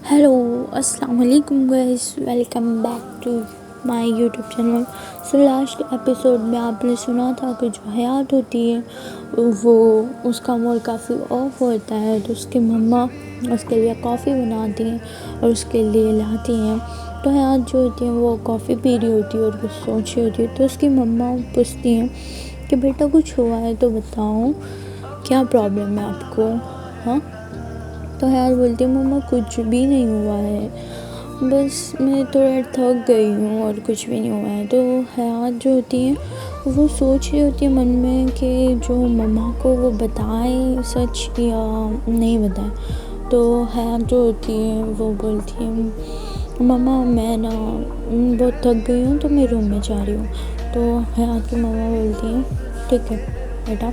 Hello अस्सलाम वालेकुम guys, welcome back to my YouTube channel. So last episode में आपने सुना था कि जो हयात होती है वो उसका मूड काफ़ी ऑफ होता है, तो उसकी मम्मा उसके लिए कॉफ़ी बनाती हैं और उसके लिए लाती हैं। तो हयात जो होती है वो कॉफ़ी पी रही होती है और कुछ सोच रही होती है, तो उसकी मम्मा पूछती हैं कि बेटा कुछ हुआ है तो बताओ, क्या प्रॉब्लम है आपको। हाँ, तो हयात बोलती है मम्मा कुछ भी नहीं हुआ है, बस मैं थोड़ा थक गई हूँ और कुछ भी नहीं हुआ है। तो हयात जो होती है वो सोच रही होती है मन में कि जो मम्मा को वो बताए सच या नहीं बताए। तो हयात जो होती है वो बोलती है मम्मा मैं ना बहुत थक गई हूँ तो मैं रूम में जा रही हूँ। तो हयात की मम्मा बोलती है ठीक है बेटा,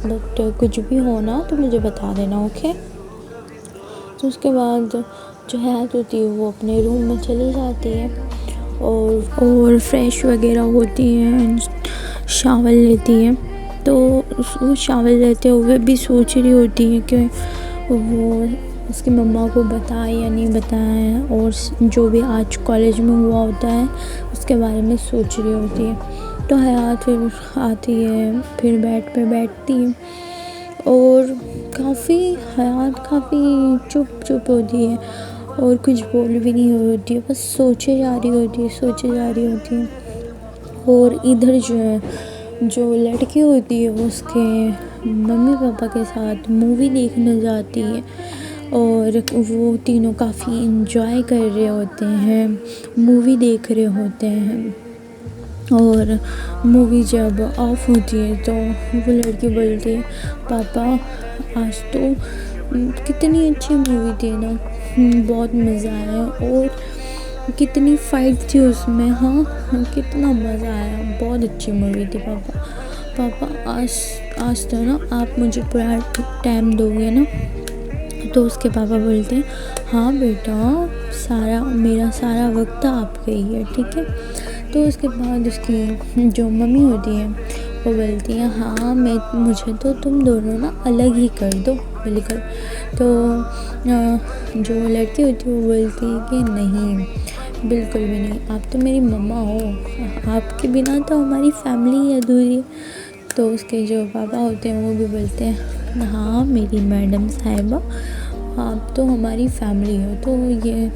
बट कुछ भी हो ना तो मुझे बता देना, ओके। तो उसके बाद जो हयात होती है वो अपने रूम में चली जाती है और फ्रेश वगैरह होती है, शावर लेती है। तो वो शावर लेते हुए भी सोच रही होती है कि वो उसकी मम्मा को बताए या नहीं बताए, और जो भी आज कॉलेज में हुआ होता है उसके बारे में सोच रही होती है। तो हयात फिर आती है, फिर बेड पे बैठती है और हयात काफ़ी चुप होती है और कुछ बोल भी नहीं होती है, बस सोचे जा रही होती है। और इधर जो है जो लड़की होती है वो उसके मम्मी पापा के साथ मूवी देखने जाती है और वो तीनों काफ़ी इंजॉय कर रहे होते हैं, मूवी देख रहे होते हैं। और मूवी जब ऑफ होती है तो वो लड़की बोलती है पापा आज तो कितनी अच्छी मूवी थी ना, बहुत मज़ा आया और कितनी फाइट थी उसमें। हाँ, कितना मज़ा आया, बहुत अच्छी मूवी थी पापा। पापा आज तो ना आप मुझे पूरा टाइम दोगे ना। तो उसके पापा बोलते हैं हाँ बेटा, मेरा सारा वक्त आपका ही है, ठीक है। तो उसके बाद उसकी जो मम्मी होती है वो बोलती है हाँ मुझे तो तुम दोनों ना अलग ही कर दो बिल्कुल। तो जो लड़की होती है वो बोलती है कि नहीं, बिल्कुल भी नहीं, आप तो मेरी मम्मा हो, आपके बिना तो हमारी फैमिली ही अधूरी है। तो उसके जो पापा होते हैं वो भी बोलते हैं हाँ मेरी मैडम साहिबा, आप तो हमारी फैमिली हो। तो ये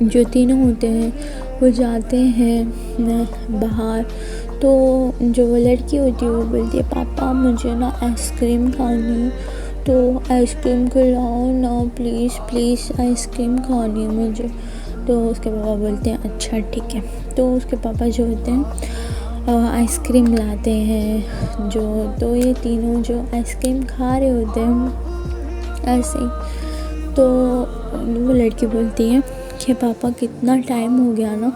जो तीनों होते हैं वो जाते हैं बाहर। तो जो वो लड़की होती है वो बोलती है पापा मुझे ना आइसक्रीम खानी है, तो आइसक्रीम खिलाओ ना प्लीज़ प्लीज़, आइसक्रीम खानी है मुझे। तो उसके पापा बोलते हैं अच्छा ठीक है। तो उसके पापा जो होते हैं आइसक्रीम लाते हैं, तो ये तीनों जो आइसक्रीम खा रहे होते हैं ऐसे ही। तो वो लड़की बोलती है कि पापा कितना टाइम हो गया ना,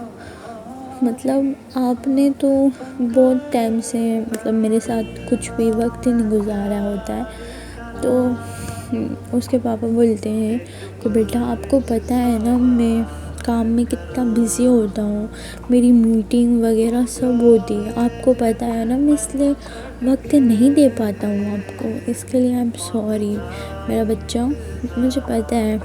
मतलब आपने तो बहुत टाइम से मतलब मेरे साथ कुछ भी वक्त ही नहीं गुजारा होता है। तो उसके पापा बोलते हैं कि बेटा आपको पता है ना मैं काम में कितना बिज़ी होता हूँ, मेरी मीटिंग वगैरह सब होती है, आपको पता है ना, मैं इसलिए वक्त नहीं दे पाता हूँ आपको, इसके लिए आई एम सॉरी मेरा बच्चा। मुझे पता है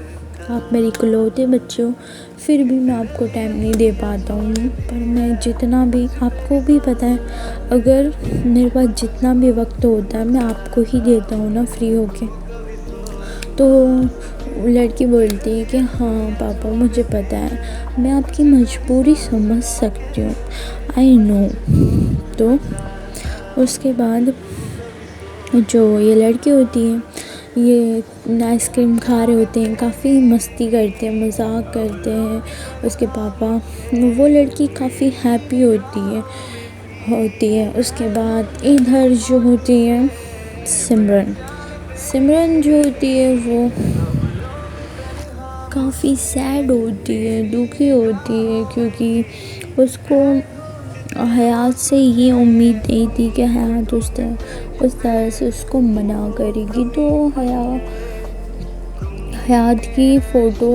आप मेरे इकलौते बच्चे हो, फिर भी मैं आपको टाइम नहीं दे पाता हूँ, पर मैं जितना भी, आपको भी पता है अगर मेरे पास जितना भी वक्त होता है मैं आपको ही देता हूँ ना फ्री होके। तो लड़की बोलती है कि हाँ पापा मुझे पता है, मैं आपकी मजबूरी समझ सकती हूँ, आई नो। तो उसके बाद जो ये लड़की होती है ये आइसक्रीम खा रहे होते हैं, काफ़ी मस्ती करते हैं, मजाक करते हैं उसके पापा। वो लड़की काफ़ी हैप्पी होती है। उसके बाद इधर जो होती है सिमरन जो होती है वो काफ़ी सैड होती है, दुखी होती है, क्योंकि उसको हयात से ये उम्मीद नहीं थी कि हयात उस तरह से उसको मना करेगी। तो हयात की फ़ोटो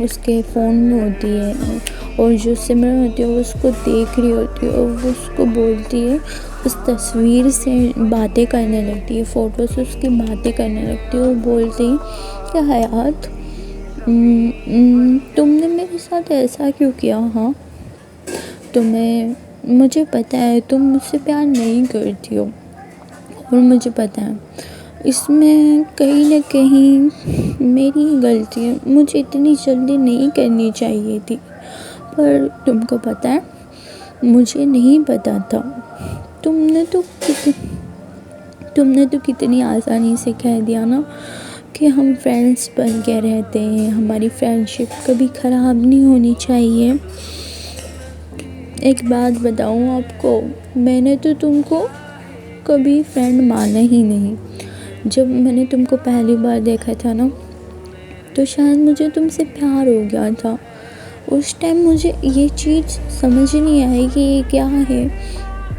उसके फ़ोन में होती है और जो सिमरन होती है वो उसको देख रही होती है और वो उसको बोलती है, उस तस्वीर से बातें करने लगती है, फ़ोटो से उसकी बातें करने लगती है और बोलती है कि हयात तुमने मेरे साथ ऐसा क्यों किया? हाँ, मुझे पता है तुम मुझसे प्यार नहीं करती हो, और मुझे पता है इसमें कहीं ना कहीं मेरी गलती है। मुझे इतनी जल्दी नहीं करनी चाहिए थी, पर तुमको पता है मुझे नहीं पता था। तुमने तो कितनी आसानी से कह दिया ना कि हम फ्रेंड्स बन के रहते हैं, हमारी फ्रेंडशिप कभी ख़राब नहीं होनी चाहिए। एक बात बताऊँ आपको, मैंने तो तुमको कभी फ्रेंड माना ही नहीं। जब मैंने तुमको पहली बार देखा था ना, तो शायद मुझे तुमसे प्यार हो गया था। उस टाइम मुझे ये चीज़ समझ नहीं आई कि ये क्या है,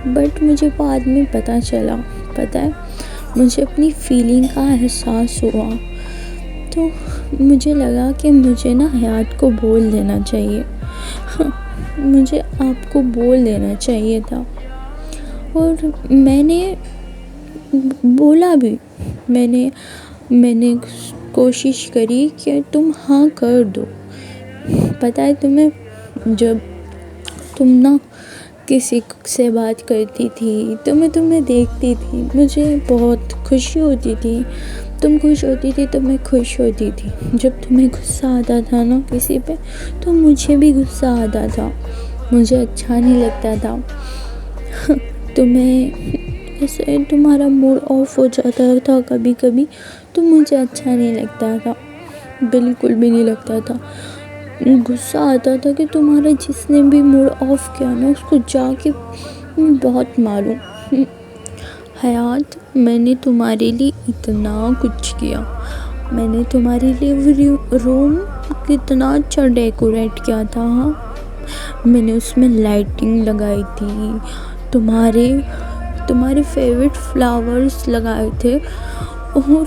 बट मुझे बाद में पता चला। पता है, मुझे अपनी फीलिंग का एहसास हुआ, तो मुझे लगा कि मुझे ना हयात को बोल देना चाहिए। मुझे आपको बोल देना चाहिए था, और मैंने बोला भी। मैंने कोशिश करी कि तुम हाँ कर दो। पता है तुम्हें, जब तुम ना किसी से बात करती थी तो मैं तुम्हें देखती थी, मुझे बहुत खुशी होती थी। तुम खुश होती थी तो मैं खुश होती थी। जब तुम्हें गुस्सा आता था ना किसी पे, तो मुझे भी गुस्सा आता था, मुझे अच्छा नहीं लगता था। तुम्हें ऐसे तुम्हारा मूड ऑफ हो जाता था कभी कभी, तो मुझे अच्छा नहीं लगता था, बिल्कुल भी नहीं लगता था। गुस्सा आता था कि तुम्हारा जिसने भी मूड ऑफ किया ना, उसको जाके बहुत मारूं। हयात, मैंने तुम्हारे लिए इतना कुछ किया। मैंने तुम्हारे लिए रूम कितना अच्छा डेकोरेट किया था। मैंने उसमें लाइटिंग लगाई थी, तुम्हारे फेवरेट फ्लावर्स लगाए थे, और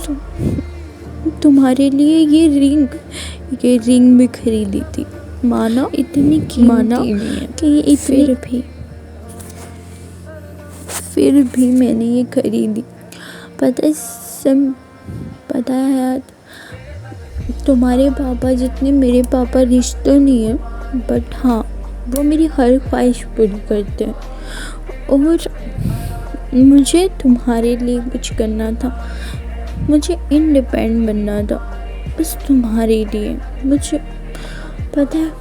तुम्हारे लिए ये रिंग भी खरीदी थी। माना इतनी कीमती नहीं है कि ये फिर भी मैंने ये खरीदी। पता है यार, तुम्हारे पापा जितने मेरे पापा रिश्ते नहीं है, बट हाँ, वो मेरी हर ख्वाहिश पूरी करते हैं। और मुझे तुम्हारे लिए कुछ करना था, मुझे इंडिपेंडेंट बनना था, बस तुम्हारे लिए। मुझे पता है,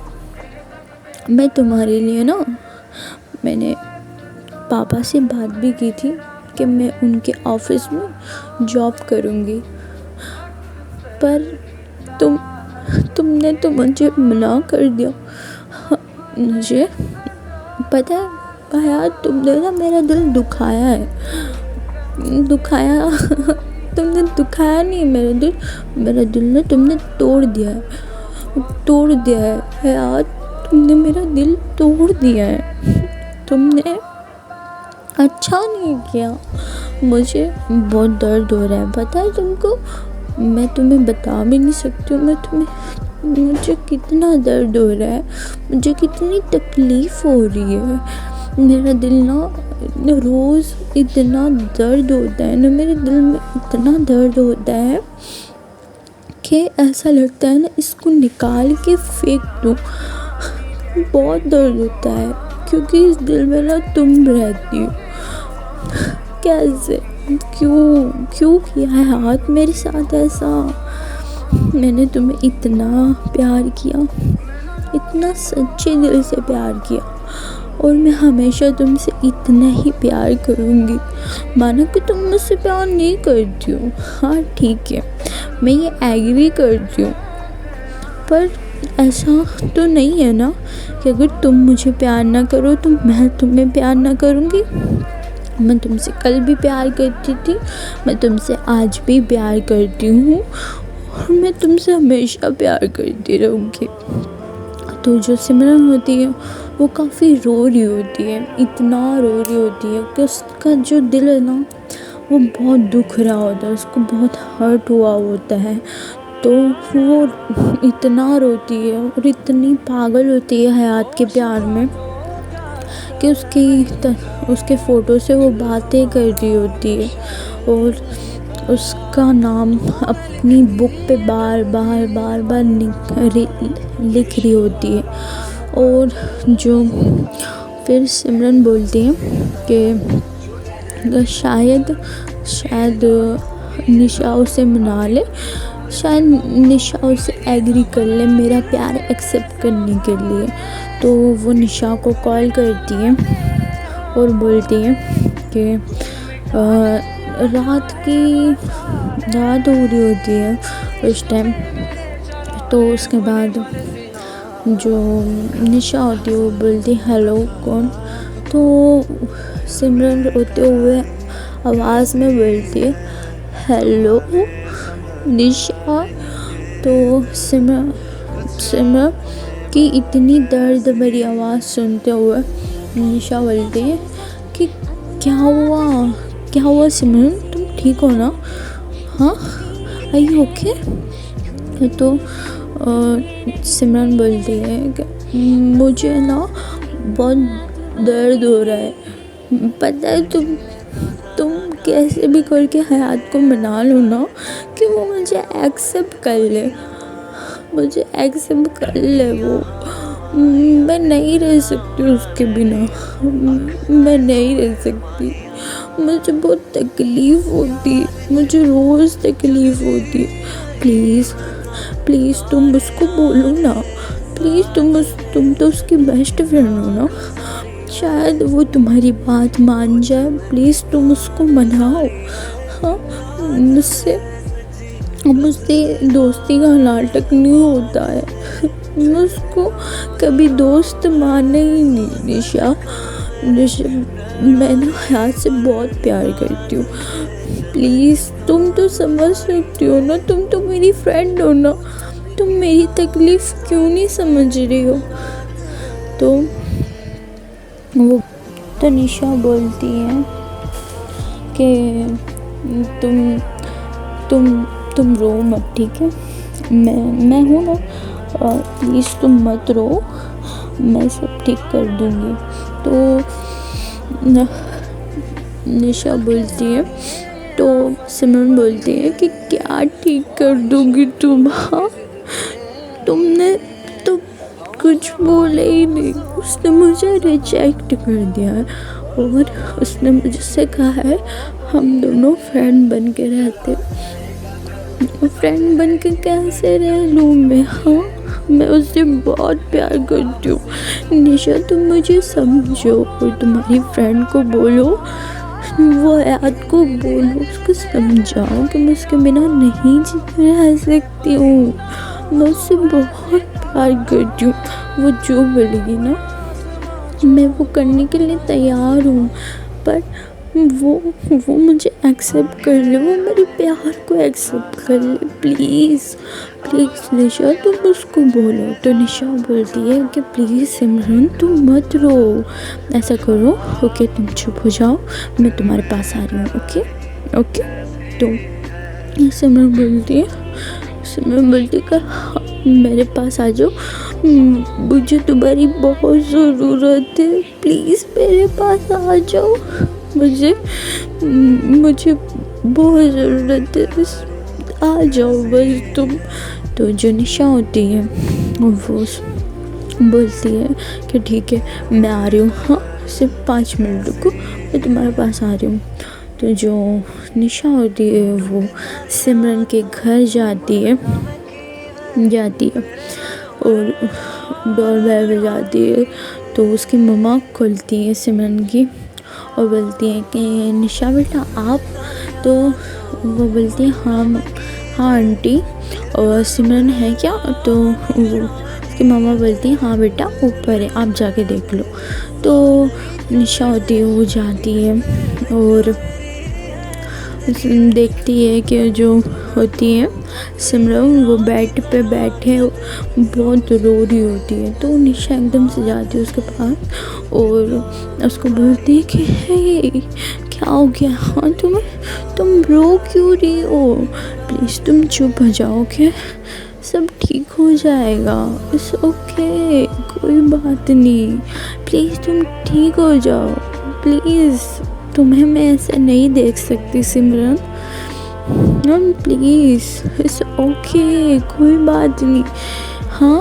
मैं तुम्हारे लिए ना, मैंने पापा से बात भी की थी कि मैं उनके ऑफिस में जॉब करूँगी, पर तुमने तो मुझे मना कर दिया। मुझे पता है यार, तुमने ना मेरा दिल दुखाया तुमने दुखाया नहीं मेरा दिल ना तुमने तोड़ दिया है यार। तुमने मेरा दिल तोड़ दिया है, तुमने अच्छा नहीं किया। मुझे बहुत दर्द हो रहा है, पता है तुमको, मैं तुम्हें बता भी नहीं सकती हूँ। मुझे कितना दर्द हो रहा है, मुझे कितनी तकलीफ़ हो रही है। मेरा दिल ना रोज़ इतना दर्द होता है ना, मेरे दिल में इतना दर्द होता है कि ऐसा लगता है ना इसको निकाल के फेंक दूँ। बहुत दर्द होता है, क्योंकि इस दिल में ना तुम रहती हो। कैसे, क्यों किया है हाथ मेरे साथ ऐसा? मैंने तुम्हें इतना प्यार किया, इतना सच्चे दिल से प्यार किया, और मैं हमेशा तुमसे इतना ही प्यार करूँगी। माना कि तुम मुझसे प्यार नहीं करती हो, हाँ ठीक है, मैं ये एग्री करती हूँ, पर ऐसा तो नहीं है ना कि अगर तुम मुझे प्यार ना करो तो मैं तुम्हें प्यार ना करूँगी। मैं तुमसे कल भी प्यार करती थी, मैं तुमसे आज भी प्यार करती हूँ, और मैं तुमसे हमेशा प्यार करती रहूँगी। तो जो सिमरन होती है वो काफ़ी रो रही होती है, इतना रो रही होती है कि उसका जो दिल है ना वो बहुत दुख रहा होता है, उसको बहुत हर्ट हुआ होता है। तो वो इतना रोती है और इतनी पागल होती है हयात के प्यार में कि उसके फ़ोटो से वो बातें कर रही होती है, और उसका नाम अपनी बुक पे बार बार लिख रही होती है। और जो फिर सिमरन बोलती है कि शायद निशा उसे मना ले, शायद निशा उसे एग्री कर ले मेरा प्यार एक्सेप्ट करने के लिए। तो वो निशा को कॉल करती है और बोलती है कि रात हो रही होती है उस टाइम। तो उसके बाद जो निशा होती है वो बोलती है हेलो कौन। तो सिमरन रोते हुए आवाज़ में बोलती है हेलो निशा। तो सिमरन की इतनी दर्द भरी आवाज़ सुनते हुए निशा बोलती है कि क्या हुआ सिमरन, तुम ठीक हो ना? हाँ, आर यू ओके? तो सिमरन बोलती है कि मुझे ना बहुत दर्द हो रहा है, पता है तुम कैसे भी करके हयात को मना लो ना कि वो मुझे एक्सेप्ट कर ले, वो। मैं नहीं रह सकती उसके बिना, मैं नहीं रह सकती। मुझे बहुत तकलीफ़ होती है, मुझे रोज़ तकलीफ़ होती है। प्लीज़ तुम उसको बोलो ना, प्लीज़ तुम तो उसकी बेस्ट फ्रेंड हो ना, शायद वो तुम्हारी बात मान जाए। प्लीज़ तुम उसको मनाओ। हाँ, मुझसे दोस्ती का नाटक नहीं होता है, मैं उसको कभी दोस्त माने ही नहीं। निशा मैं ना हयात से बहुत प्यार करती हूँ, प्लीज़ तुम तो समझ सकती हो ना, तुम तो मेरी फ्रेंड हो ना, तुम मेरी तकलीफ़ क्यों नहीं समझ रही हो? तो निशा बोलती है कि तुम रो मत, ठीक है? मैं हूँ ना, प्लीज़ तुम मत रो, मैं सब ठीक कर दूँगी। तो निशा बोलती है, तो सिमरन बोलती है कि क्या ठीक कर दूँगी तुम? हाँ, तुमने तो कुछ बोला ही नहीं, उसने मुझे रिजेक्ट कर दिया है और उसने मुझसे कहा है हम दोनों फ्रेंड बन के रहते। फ्रेंड बन के कैसे रह लूँ मैं? हाँ, मैं उससे बहुत प्यार करती हूँ। निशा तुम मुझे समझो और तुम्हारी फ्रेंड को बोलो, वो हयात को बोलो, उसको समझाओ कि मैं उसके बिना नहीं रह सकती हूँ, मैं उससे बहुत प्यार करती हूँ। वो जो बोलेगी ना मैं वो करने के लिए तैयार हूँ, पर वो मुझे एक्सेप्ट कर ले, वो मेरे प्यार को एक्सेप्ट कर ले। प्लीज़ निशा तुम उसको बोलो। तो निशा बोलती है कि प्लीज़ सिमरन तुम मत रो, ऐसा करो, ओके तुम चुप हो जाओ, मैं तुम्हारे पास आ रही हूँ। ओके। तो सिमरन बोलती है कि हाँ, मेरे पास आ जाओ, मुझे तुम्हारी बहुत ज़रूरत है, प्लीज़ मेरे पास आ जाओ, मुझे बहुत ज़रूरत है, बस आ जाओ बस तुम। तो जो निशा होती है वो बोलती है कि ठीक है मैं आ रही हूँ, हाँ सिर्फ 5 मिनट रुको, मैं तुम्हारे पास आ रही हूँ। तो जो निशा होती है वो सिमरन के घर जाती है और डोरबेल बजाती है। तो उसकी मम्मा खुलती है सिमरन की और बोलती है कि निशा बेटा आप? तो वो बोलती है हाँ आंटी, और सिमरन है क्या? तो उसकी मम्मा बोलती है हाँ बेटा ऊपर है, आप जाके देख लो। तो निशा होती है वो जाती है और देखती है कि जो होती है सिमरन वो बेड पे बैठे बहुत रो रही होती है। तो निशा एकदम से जाती है उसके पास और उसको बोलती है कि हे क्या हो गया? हाँ तुम रो क्यों रही हो? प्लीज़ तुम चुप हो जाओ, क्या सब ठीक हो जाएगा, इट्स ओके, कोई बात नहीं, प्लीज़ तुम ठीक हो जाओ, प्लीज़ तुम्हें मैं ऐसे नहीं देख सकती सिमरन, प्लीज़, इट्स ओके, कोई बात नहीं। हाँ,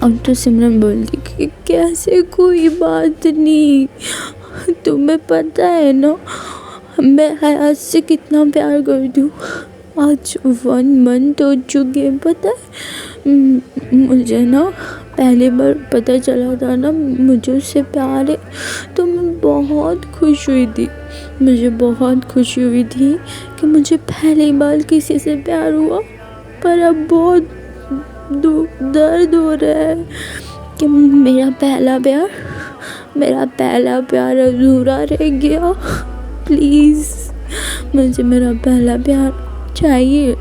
अब तो सिमरन बोलती कि कैसे कोई बात नहीं, तुम्हें पता है ना मैं हयात से कितना प्यार करती हूँ। आज 1 मंथ हो चुके हैं, पता है। मुझे ना पहली बार पता चला था ना मुझे उससे प्यार है, तो मैं बहुत खुश हुई थी। मुझे बहुत खुशी हुई थी कि मुझे पहली बार किसी से प्यार हुआ, पर अब बहुत दर्द हो रहा है कि मेरा पहला प्यार अधूरा रह गया। प्लीज़, मुझे मेरा पहला प्यार चाहिए।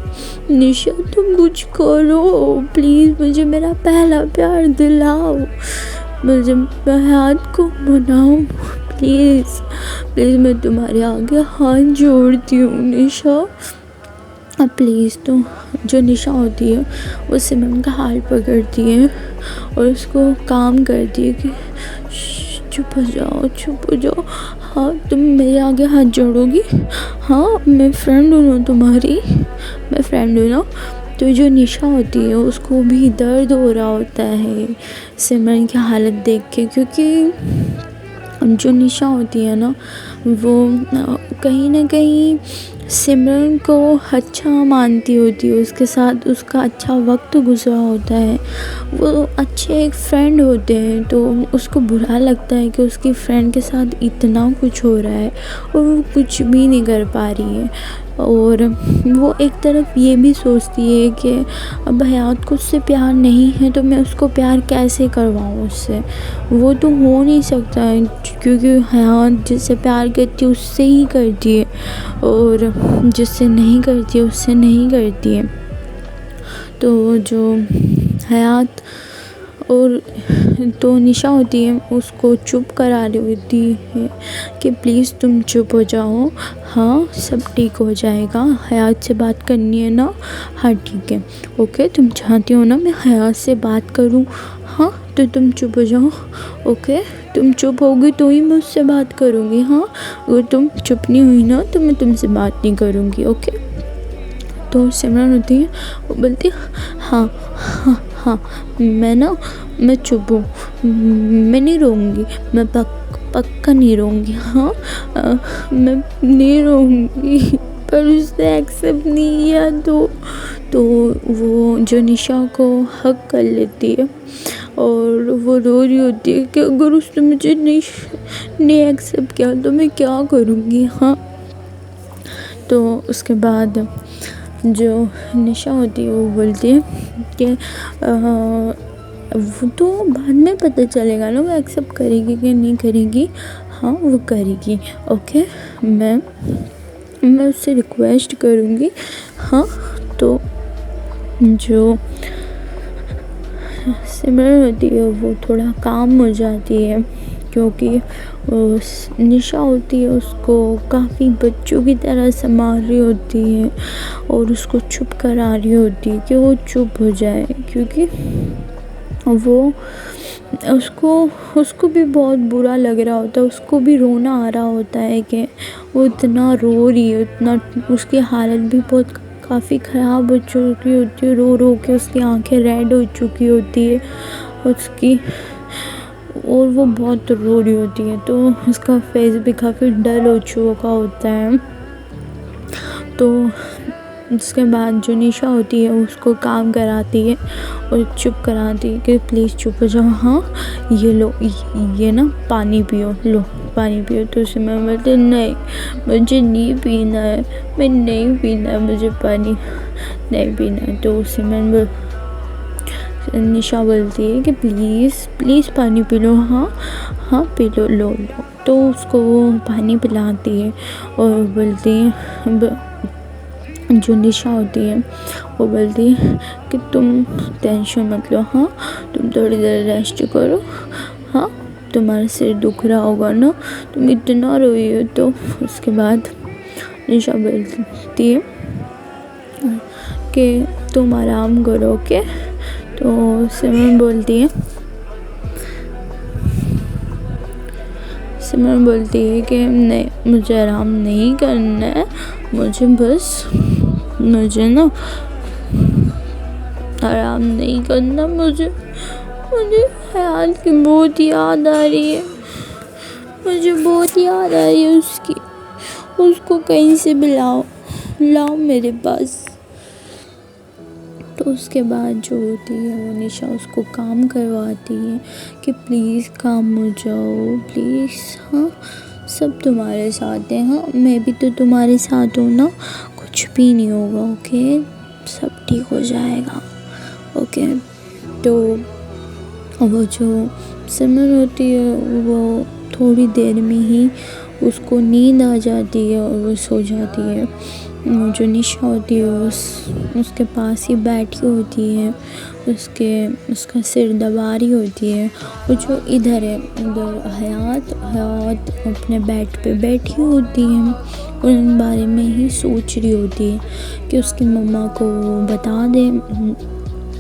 निशा, तुम कुछ करो प्लीज़, मुझे मेरा पहला प्यार दिलाओ, मुझे हयात को मनाओ प्लीज़। प्लीज़, मैं तुम्हारे आगे हाथ जोड़ती हूँ निशा, अब प्लीज़। तो जो निशा होती है वो सिमरन का हाथ पकड़ती है और उसको काम करती है कि चुप हो जाओ। हाँ, तुम मेरे आगे हाथ जोड़ोगी? हाँ, मैं फ्रेंड हूँ ना तुम्हारी, मैं फ्रेंड हूँ ना। तो जो निशा होती है उसको भी दर्द हो रहा होता है सिमरन की हालत देख के, क्योंकि जो निशा होती है ना वो कहीं ना कहीं सिमरन को अच्छा मानती होती है, उसके साथ उसका अच्छा वक्त गुजरा होता है, वो अच्छे एक फ्रेंड होते हैं। तो उसको बुरा लगता है कि उसकी फ्रेंड के साथ इतना कुछ हो रहा है और वो कुछ भी नहीं कर पा रही है। और वो एक तरफ ये भी सोचती है कि अब हयात को उससे प्यार नहीं है तो मैं उसको प्यार कैसे करवाऊँ उससे, वो तो हो नहीं सकता है, क्योंकि हयात जिससे प्यार करती है उससे ही करती है और जिससे नहीं करती है उससे नहीं करती है। तो जो हयात और तो निशा होती है उसको चुप करा रही होती है कि प्लीज़ तुम चुप हो जाओ, हाँ सब ठीक हो जाएगा। हयात से बात करनी है ना? हाँ ठीक है, ओके। तुम चाहती हो ना मैं हयात से बात करूँ? हाँ, तो तुम चुप हो जाओ, ओके। तुम चुप होगी तो ही मैं उससे बात करूँगी। हाँ, अगर तुम चुप नहीं हुई ना तो मैं तुमसे बात नहीं करूँगी, ओके। तो सिमरन होती है वो बोलती है हाँ हाँ हाँ, मैं चुप हूँ, मैं नहीं रोऊंगी, मैं पक्का नहीं रोऊंगी। हाँ, मैं नहीं रोऊंगी, पर उसने एक्सेप्ट नहीं किया तो वो जो निशा को हक कर लेती है और वो रो रही होती है कि अगर उसने मुझे नहीं एक्सेप्ट किया तो मैं क्या करूँगी। हाँ, तो उसके बाद जो निशा होती है वो बोलती है कि वो तो बाद में पता चलेगा ना वो एक्सेप्ट करेगी कि नहीं करेगी। हाँ, वो करेगी, ओके। मैं उससे रिक्वेस्ट करूँगी। हाँ, तो जो सिमरन होती है वो थोड़ा काम हो जाती है, क्योंकि निशा होती है उसको काफ़ी बच्चों की तरह संभाल रही होती है और उसको चुप करा रही होती है कि वो चुप हो जाए, क्योंकि वो उसको भी बहुत बुरा लग रहा होता है, उसको भी रोना आ रहा होता है कि वो इतना रो रही है, इतना उसकी हालत भी बहुत काफ़ी ख़राब हो चुकी होती है, रो के उसकी आंखें रेड हो चुकी होती है उसकी, और वो बहुत रो रही होती है, तो उसका फेस भी काफ़ी डल हो चुका होता है। तो उसके बाद जो निशा होती है उसको काम कराती है और चुप कराती है कि प्लीज़ चुप हो जाओ। हाँ, ये लो, ये ना पानी पियो, लो पानी पियो। तो उसे मैं बोलती नहीं, मुझे नहीं पीना है, मैं नहीं पीना है, मुझे पानी नहीं पीना है। तो उसे मैं निशा बोलती है कि प्लीज़ पानी पी लो। हाँ पी लो। तो उसको वो पानी पिलाती है और बोलती है, जो निशा होती है वो बोलती है कि तुम टेंशन मत लो, हाँ तुम थोड़ी देर रेस्ट करो, हाँ तुम्हारा सिर दुख रहा होगा ना, तुम इतना रोई हो। तो उसके बाद निशा बोलती है कि तुम आराम करो, ओके। तो सिमरन बोलती है कि नहीं, मुझे आराम नहीं करना है, मुझे बस मुझे ना आराम नहीं करना, मुझे हयात की बहुत याद आ रही है, मुझे बहुत याद आ रही है उसकी। उसको कहीं से भी लाओ मेरे पास। तो उसके बाद जो होती है वो निशा उसको काम करवाती है कि प्लीज़ काम हो जाओ प्लीज़, हाँ सब तुम्हारे साथ है, हाँ मैं भी तो तुम्हारे साथ हूँ ना, कुछ भी नहीं होगा, ओके सब ठीक हो जाएगा, ओके। तो वो जो सिमरन होती है वो थोड़ी देर में ही उसको नींद आ जाती है और वो सो जाती है। जो निशा होती है उसके पास ही बैठी होती है, उसका सिर दबा रही होती है। वो जो इधर हयात अपने बेड पे बैठी होती है और इन बारे में ही सोच रही होती है कि उसकी मम्मा को बता दे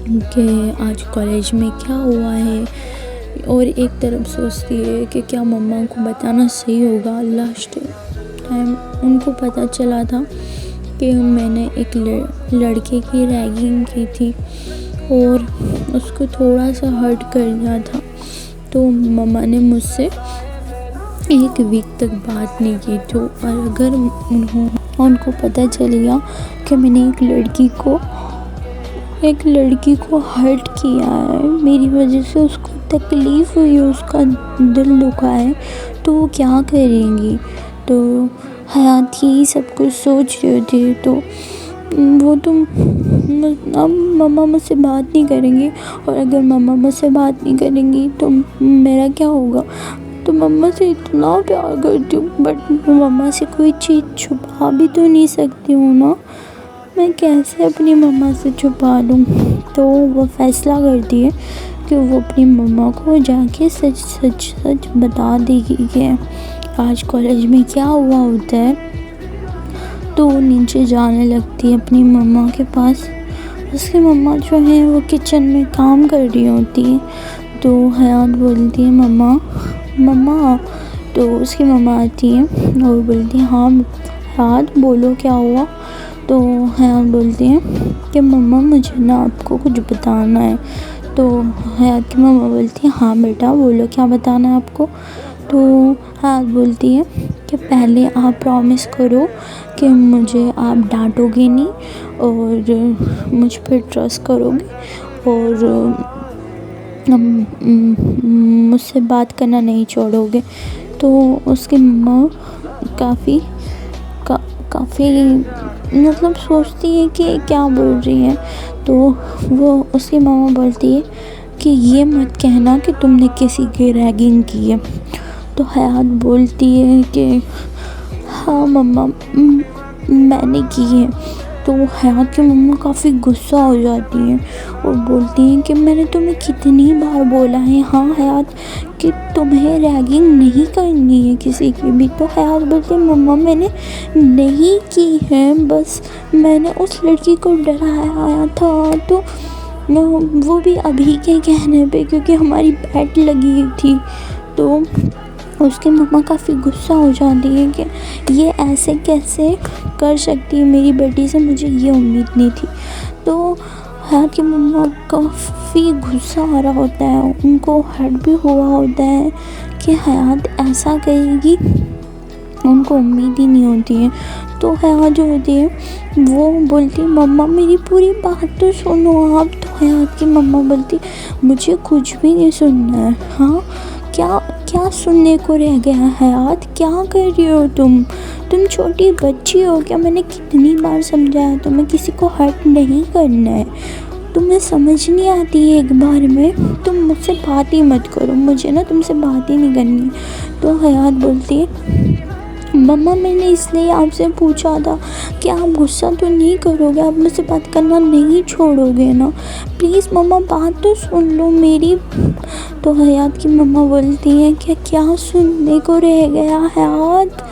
कि आज कॉलेज में क्या हुआ है, और एक तरफ सोचती है कि क्या मम्मा को बताना सही होगा। लास्ट टाइम उनको पता चला था कि मैंने एक लड़के की रैगिंग की थी और उसको थोड़ा सा हर्ट कर दिया था, तो मम्मा ने मुझसे 1 वीक तक बात नहीं की। तो और अगर उनको पता चल गया कि मैंने एक लड़की को हर्ट किया है, मेरी वजह से उसको तकलीफ़ हुई है, उसका दिल दुखा है, तो वो क्या करेंगी। तो हयात यही सब कुछ सोच रही थी। तो वो तो अब मम्मा मुझसे बात नहीं करेंगी, और अगर मम्मा मुझसे बात नहीं करेंगी तो मेरा क्या होगा। तो मम्मा से इतना प्यार करती हूँ, बट मम्मा से कोई चीज़ छुपा भी तो नहीं सकती हूँ ना, मैं कैसे अपनी मम्मा से छुपा लूँ। तो वो फैसला करती है कि वो अपनी मम्मा को जाके सच बता देगी कि आज कॉलेज में क्या हुआ होता है। तो वो नीचे जाने लगती है अपनी मम्मा के पास। उसकी मम्मा जो है वो किचन में काम कर रही होती है। तो हयात बोलती है मम्मा। तो उसकी मम्मा आती है और बोलती है हाँ हयात बोलो क्या हुआ। तो हयात बोलती है कि मम्मा मुझे ना आपको कुछ बताना है। तो हयात की मम्मा बोलती है हाँ बेटा बोलो क्या बताना है आपको। तो हयात बोलती है कि पहले आप प्रॉमिस करो कि मुझे आप डांटोगे नहीं और मुझ पर ट्रस्ट करोगे और मुझसे बात करना नहीं छोड़ोगे। तो उसकी मम्मा काफ़ी मतलब सोचती है कि क्या बोल रही है। तो वो उसकी मम्मा बोलती है कि ये मत कहना कि तुमने किसी की रैगिंग की है। तो हयात बोलती है कि हाँ मम्मा मैंने की है। तो हयात की मम्मा काफ़ी गुस्सा हो जाती है और बोलती हैं कि मैंने तुम्हें कितनी बार बोला है हाँ हयात कि तुम्हें रैगिंग नहीं करनी है किसी की भी। तो हयात बोलती है मम्मा मैंने नहीं की है, बस मैंने उस लड़की को डराया था। तो वो भी अभी के कहने पे क्योंकि हमारी बैट लगी थी। तो उसकी मम्मा काफ़ी गुस्सा हो जाती है कि ये ऐसे कैसे कर सकती है मेरी बेटी से, मुझे ये उम्मीद नहीं थी। तो हयात की मम्मा काफ़ी गुस्सा आ रहा होता है, उनको हर्ट भी हुआ होता है कि हयात ऐसा करेगी, उनको उम्मीद ही नहीं होती है। तो हयात जो होती है वो बोलती है मम्मा मेरी पूरी बात तो सुनो आप। तो हयात की मम्मा बोलती मुझे कुछ भी नहीं सुनना है। हाँ क्या सुनने को रह गया हयात, क्या कर रही हो तुम छोटी बच्ची हो क्या। मैंने कितनी बार समझाया तुम्हें किसी को हर्ट नहीं करना है, तुम्हें समझ नहीं आती है एक बार में, तुम मुझसे बात ही मत करो, मुझे ना तुमसे बात ही नहीं करनी। तो हयात बोलती है मम्मा मैंने इसलिए आपसे पूछा था कि आप गुस्सा तो नहीं करोगे, आप मुझसे बात करना नहीं छोड़ोगे ना, प्लीज़ मम्मा बात तो सुन लो मेरी। तो हयात की मम्मा बोलती हैं कि क्या सुनने को रह गया हयात,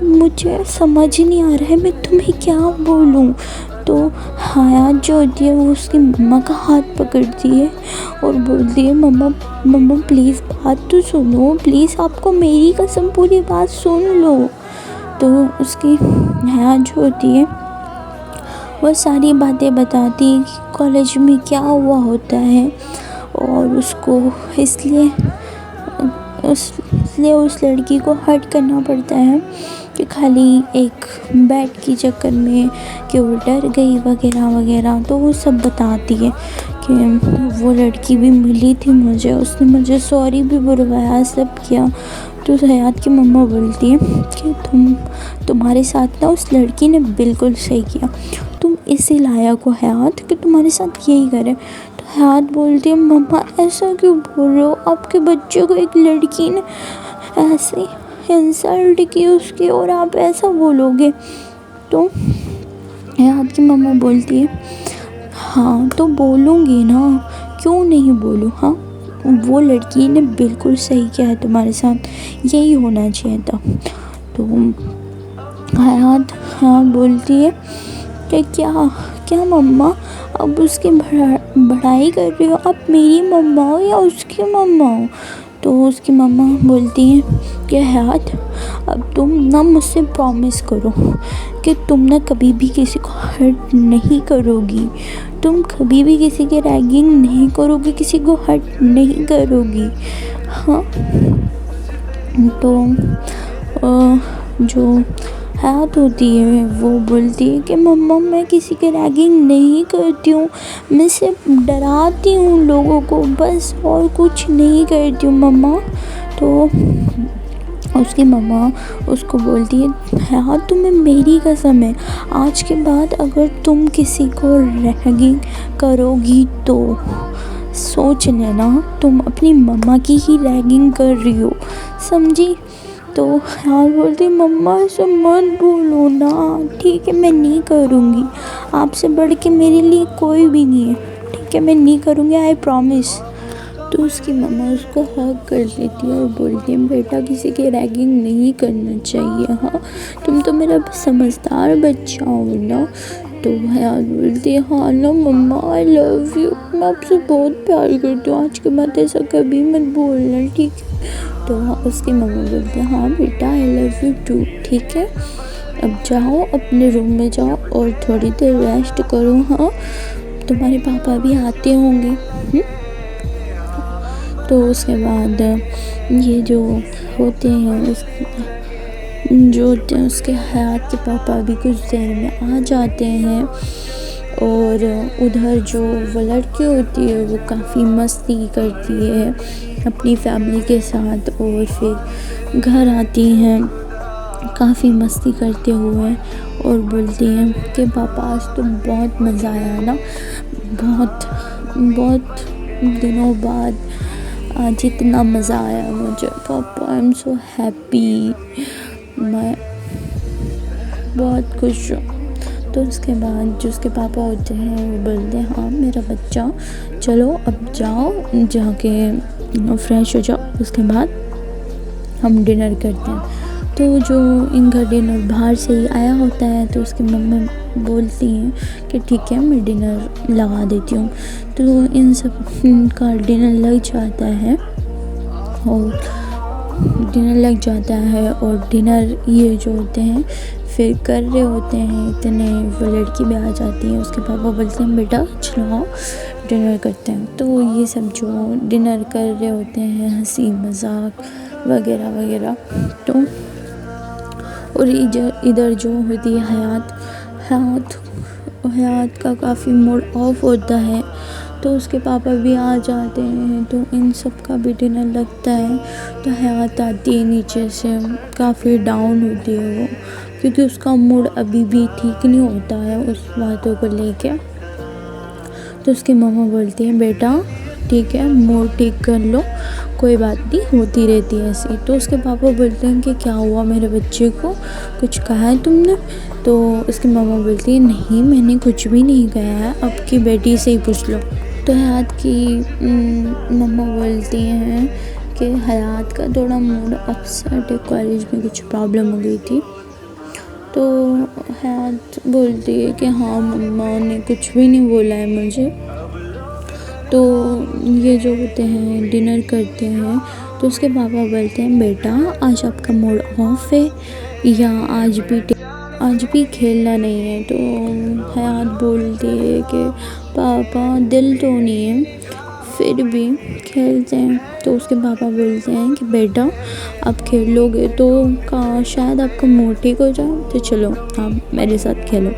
मुझे समझ नहीं आ रहा है मैं तुम्हें क्या बोलूँ। तो हयात जो होती है वो उसकी मम्मा का हाथ पकड़ती है और बोलती है मम्मा प्लीज़ बात तो सुनो, प्लीज़ आपको मेरी कसम पूरी बात सुन लो। तो उसकी हयात जो होती है वो सारी बातें बताती है कि कॉलेज में क्या हुआ होता है, और उसको इसलिए उस लड़की को हर्ट करना पड़ता है कि खाली एक बैट के चक्कर में कि वो डर गई वगैरह वगैरह। तो वो सब बताती है कि वो लड़की भी मिली थी मुझे, उसने मुझे सॉरी भी बुलवाया, सब किया। तो हयात की मम्मा बोलती है कि तुम्हारे साथ ना उस लड़की ने बिल्कुल सही किया, तुम इसी लायक हो हयात कि तुम्हारे साथ यही करे। तो हयात बोलती है मम्मा ऐसा क्यों बोल रहे हो, आपके बच्चे को एक लड़की ने ऐसे इंसल्ट की उसकी और आप ऐसा बोलोगे। तो हयात की मम्मा बोलती है हाँ तो बोलूँगी ना, क्यों नहीं बोलूँ। हाँ वो लड़की ने बिल्कुल सही किया है तुम्हारे साथ, यही होना चाहिए था। तो हयात बोलती है कि क्या मम्मा अब उसकी बढ़ाई कर रही हो, आप मेरी मम्मा हो या उसकी मम्मा हो। तो उसकी मम्मा बोलती है कि हयात अब तुम ना मुझसे प्रॉमिस करो कि तुम ना कभी भी किसी को हर्ट नहीं करोगी, तुम कभी भी किसी की रैगिंग नहीं करोगी, किसी को हर्ट नहीं करोगी। हाँ तो जो हयात होती है वो बोलती है कि मम्मा मैं किसी की रैगिंग नहीं करती हूँ, मैं सिर्फ डराती हूँ लोगों को, बस और कुछ नहीं करती हूँ मम्मा। तो उसकी मम्मा उसको बोलती है हयात तुम्हें मेरी कसम है, आज के बाद अगर तुम किसी को रैगिंग करोगी तो सोच लेना तुम अपनी मम्मा की ही रैगिंग कर रही हो, समझी। तो हयात बोलती मम्मा ऐसा मत बोलो ना, ठीक है मैं नहीं करूँगी, आपसे बढ़ के मेरे लिए कोई भी नहीं है, ठीक है मैं नहीं करूँगी, आई प्रॉमिस। तो उसकी मम्मा उसको हग कर लेती है और बोलती है बेटा किसी की रैगिंग नहीं करना चाहिए, हाँ तुम तो मेरा समझदार बच्चा हो ना। तो हयात बोलती है हाँ ना मम्मा आई लव यू, मैं आपसे बहुत प्यार करती हूँ, आज के बाद ऐसा कभी मत बोलना, ठीक है। तो उसकी मम्मा बोलती है हाँ बेटा आई लव यू टू, ठीक है अब जाओ अपने रूम में जाओ और थोड़ी देर रेस्ट करो, हाँ तुम्हारे पापा भी आते होंगे। तो उसके बाद ये जो होते हैं उसके हयात के पापा भी कुछ देर में आ जाते हैं, और उधर जो वो लड़की होती है वो काफ़ी मस्ती करती है अपनी फैमिली के साथ, और फिर घर आती हैं काफ़ी मस्ती करते हुए और बोलती हैं कि पापा आज तो बहुत मज़ा आया ना, बहुत दिनों बाद आज इतना मज़ा आया मुझे पापा, आई एम सो हैप्पी, मैं बहुत खुश हूँ। तो उसके बाद जो उसके पापा होते हैं वो बोलते हैं हाँ मेरा बच्चा चलो अब जाओ जाके फ्रेश हो जाओ, उसके बाद हम डिनर करते हैं। तो जो इनका डिनर बाहर से ही आया होता है तो उसकी मम्मी बोलती हैं कि ठीक है मैं डिनर लगा देती हूँ। तो इन सब का डिनर लग जाता है और डिनर ये जो होते हैं फिर कर रहे होते हैं, इतने वो लड़की भी आ जाती है, उसके पापा बोलते हैं बेटा चलो डिनर करते हैं। तो ये सब जो डिनर कर रहे होते हैं हंसी मजाक वगैरह वगैरह। तो और इधर जो होती है हयात का काफ़ी मूड ऑफ होता है, तो उसके पापा भी आ जाते हैं, तो इन सब का भी डिनर लगता है। तो हयात आती है नीचे से, काफ़ी डाउन होती है वो, क्योंकि उसका मूड अभी भी ठीक नहीं होता है उस बातों को लेके। तो उसकी मम्मा बोलती है बेटा ठीक है मूड ठीक कर लो, कोई बात नहीं होती रहती है ऐसी। तो उसके पापा बोलते हैं कि क्या हुआ मेरे बच्चे को, कुछ कहा है तुमने। तो उसकी मम्मा बोलती है नहीं मैंने कुछ भी नहीं कहा है, अब की बेटी से ही पूछ लो। तो हयात की मम्मा बोलती हैं कि हयात का थोड़ा मूड अपसेट है, कॉलेज में कुछ प्रॉब्लम हो गई थी। तो हयात बोलती है कि हाँ मम्मा ने कुछ भी नहीं बोला है मुझे। तो ये जो होते हैं डिनर करते हैं, तो उसके पापा बोलते हैं बेटा आज आपका मूड ऑफ है या आज भी खेलना नहीं है। तो हयात बोलती है कि पापा दिल तो नहीं है, फिर भी खेलते हैं। तो उसके पापा बोलते हैं कि बेटा आप खेलोगे तो शायद आपका मूड ठीक हो जाए, तो चलो आप मेरे साथ खेलो।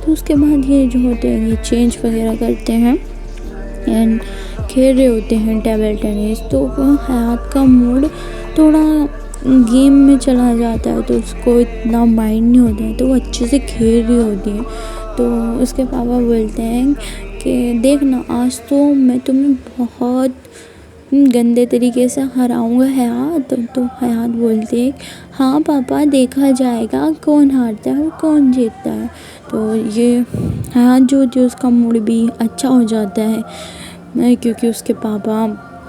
तो उसके बाद ये जो होते हैं ये चेंज वगैरह करते हैं एंड खेल रहे होते हैं टेबल टेनिस। तो हयात का मूड थोड़ा गेम में चला जाता है, तो उसको इतना माइंड नहीं होता है, तो वो अच्छे से खेल रही होती है। तो उसके पापा बोलते हैं कि देख ना, आज तो मैं तुम्हें बहुत गंदे तरीके से हराऊंगा हयात। तो हयात बोलती है हाँ पापा, देखा जाएगा कौन हारता है और कौन जीतता है। तो ये हयात जो होती है उसका मूड भी अच्छा हो जाता है, क्योंकि उसके पापा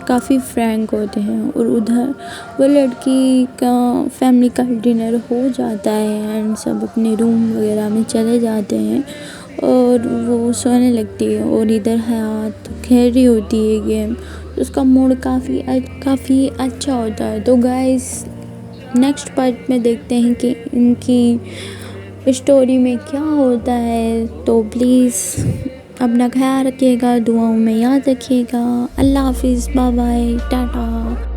काफ़ी फ्रैंक होते हैं। और उधर वो लड़की का फैमिली का डिनर हो जाता है एंड सब अपने रूम वगैरह में चले जाते हैं और वो सोने लगती है। और इधर हयात खेल रही होती है गेम, तो उसका मूड काफ़ी अच्छा होता है। तो गाइस नेक्स्ट पार्ट में देखते हैं कि इनकी स्टोरी में क्या होता है। तो प्लीज़ अपना ख्याल रखिएगा, दुआओं में याद रखिएगा। अल्लाह हाफिज़, बाय बाय, टाटा।